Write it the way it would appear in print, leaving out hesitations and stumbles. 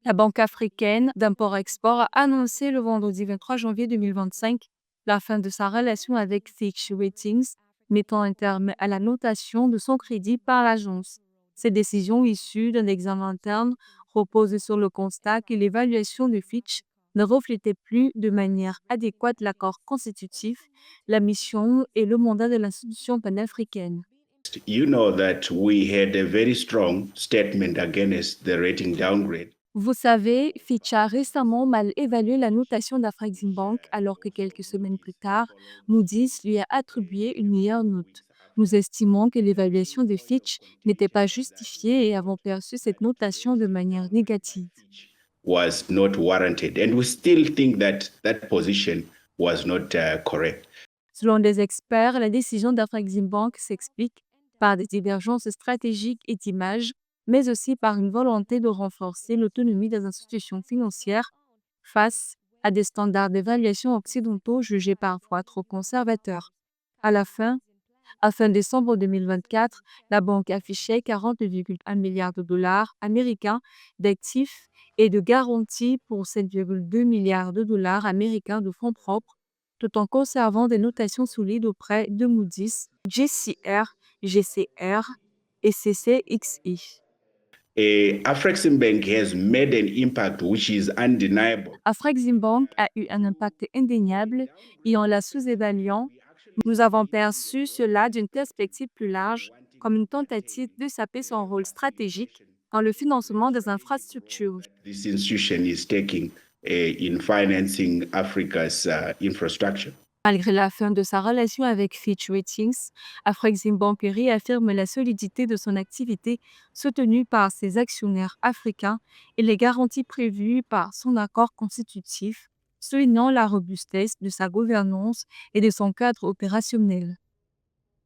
La Banque africaine d'import-export a annoncé le vendredi 23 janvier 2025 la fin de sa relation avec Fitch Ratings, mettant un terme à la notation de son crédit par l'agence. Cette décision issue d'un examen interne repose sur le constat que l'évaluation de Fitch ne reflétait plus de manière adéquate l'accord constitutif, la mission et le mandat de l'institution panafricaine. You know that we had a very strong statement against the rating downgrade. Vous savez, Fitch a récemment mal évalué la notation d'Afreximbank alors que quelques semaines plus tard, Moody's lui a attribué une meilleure note. Nous estimons que l'évaluation de Fitch n'était pas justifiée et avons perçu cette notation de manière négative. Was not warranted, and we still think that that position was not correct. Selon des experts, la décision d'Afreximbank s'explique par des divergences stratégiques et d'image, mais aussi par une volonté de renforcer l'autonomie des institutions financières face à des standards d'évaluation occidentaux jugés parfois trop conservateurs. À la fin décembre 2024, la banque affichait 40,1 milliards de dollars américains d'actifs et de garanties pour 7,2 milliards de dollars américains de fonds propres, tout en conservant des notations solides auprès de Moody's, JCR, GCR et CCXI. Afreximbank has made an impact which is undeniable. Afreximbank a eu un impact indéniable et en la sous-évaluant, nous avons perçu cela d'une perspective plus large comme une tentative de saper son rôle stratégique dans le financement des infrastructures. This institution is taking in financing Africa's infrastructure. Malgré la fin de sa relation avec Fitch Ratings, Afreximbank réaffirme la solidité de son activité soutenue par ses actionnaires africains et les garanties prévues par son accord constitutif, soulignant la robustesse de sa gouvernance et de son cadre opérationnel.